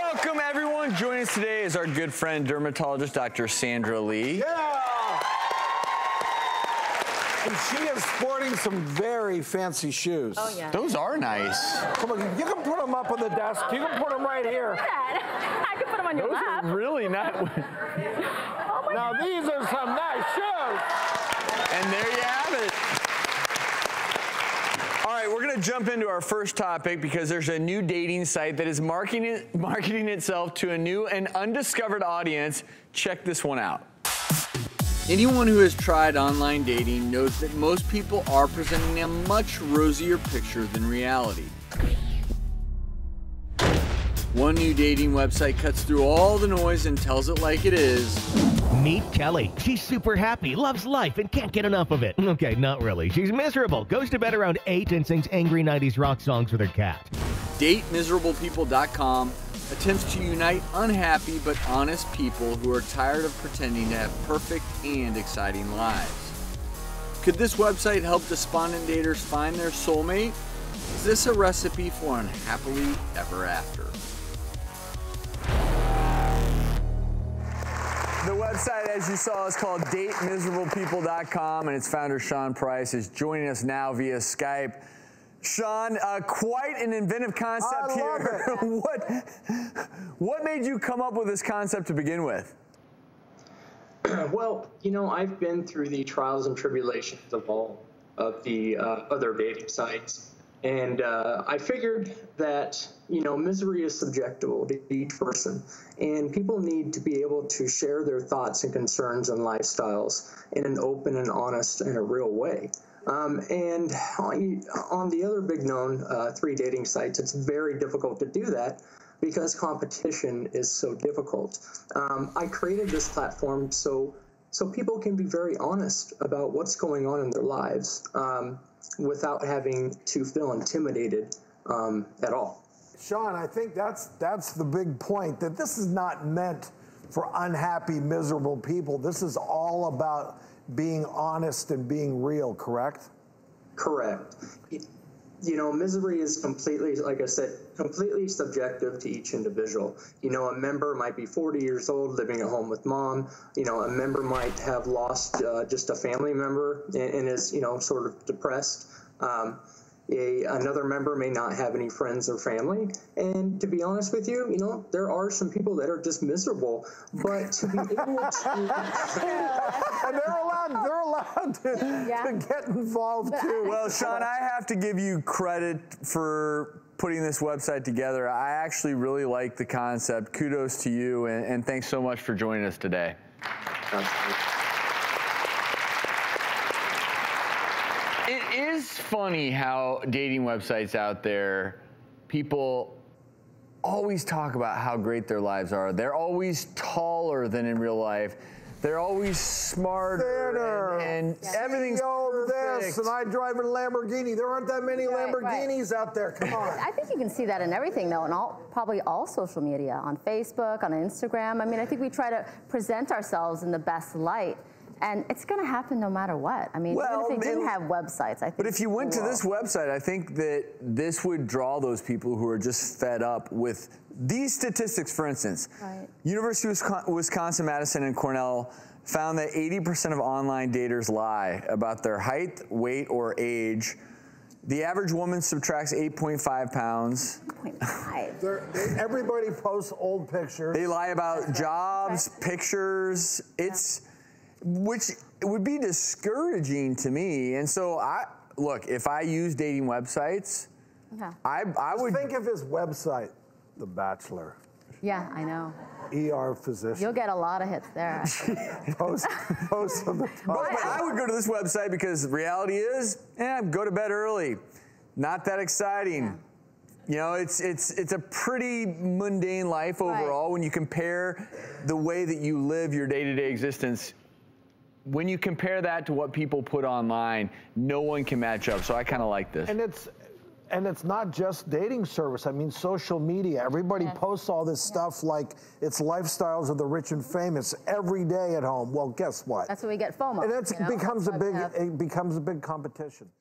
Welcome, everyone. Joining us today is our good friend, dermatologist, Dr. Sandra Lee. Yeah! And she is sporting some very fancy shoes. Oh, yeah. Those are nice. Come on, you can put them up on the desk. You can put them right here. I can put them on your lap. Those are really not. Oh now, these are some nice shoes. And there you have it. All right, we're going to jump into our first topic because there's a new dating site that is marketing itself to a new and undiscovered audience. Check this one out. Anyone who has tried online dating knows that most people are presenting a much rosier picture than reality. One new dating website cuts through all the noise and tells it like it is. Meet Kelly. She's super happy, loves life, and can't get enough of it. Okay, not really. She's miserable, goes to bed around 8 and sings angry 90s rock songs with her cat. DateMiserablePeople.com attempts to unite unhappy but honest people who are tired of pretending to have perfect and exciting lives. Could this website help despondent daters find their soulmate? Is this a recipe for unhappily ever after? The website, as you saw, is called DateMiserablePeople.com, and its founder, Sean Price, is joining us now via Skype. Sean, quite an inventive concept here. What made you come up with this concept to begin with? Well, you know, I've been through the trials and tribulations of all of the other dating sites, and I figured that, you know, misery is subjective to each person, and people need to be able to share their thoughts and concerns and lifestyles in an open and honest and a real way. And on the other big known 3 dating sites, it's very difficult to do that because competition is so difficult. I created this platform so people can be very honest about what's going on in their lives without having to feel intimidated at all. Sean, I think that's the big point, that this is not meant for unhappy, miserable people. This is all about being honest and being real, correct? Correct. You know, misery is completely, like I said, completely subjective to each individual. You know, a member might be 40 years old living at home with mom. You know, a member might have lost just a family member and is, you know, sort of depressed. Another member may not have any friends or family. And to be honest with you, you know, there are some people that are just miserable. But to be able to... And they're allowed to get involved too. Well, Sean, I have to give you credit for putting this website together. I actually really like the concept. Kudos to you, and thanks so much for joining us today. It is funny how dating websites out there, people always talk about how great their lives are. They're always taller than in real life. They're always smarter and everything's perfect. This, and I drive a Lamborghini. There aren't that many Lamborghinis out there. Come on. I think you can see that in everything, though, and probably all social media, on Facebook, on Instagram. I mean, I think we try to present ourselves in the best light. And it's going to happen no matter what. I mean, even if they didn't have websites, I think. But if you went to this website, I think that this would draw those people who are just fed up with these statistics, for instance. Right. University of Wisconsin-Madison and Cornell found that 80% of online daters lie about their height, weight, or age. The average woman subtracts 8.5 pounds. 8.5. Everybody posts old pictures. They lie about jobs, pictures. Which would be discouraging to me. And so, look, if I use dating websites, I would... Think of his website, The Bachelor. Yeah, I know. ER physician. You'll get a lot of hits there. post on the top. But I would go to this website because the reality is, go to bed early. Not that exciting. You know, it's a pretty mundane life overall when you compare the way that you live your day-to-day existence. When you compare that to what people put online, no one can match up. So I kind of like this. And it's not just dating service. I mean, social media. Everybody posts all this stuff like it's lifestyles of the rich and famous every day at home. Well, guess what? That's where we get FOMO. And it becomes a big competition.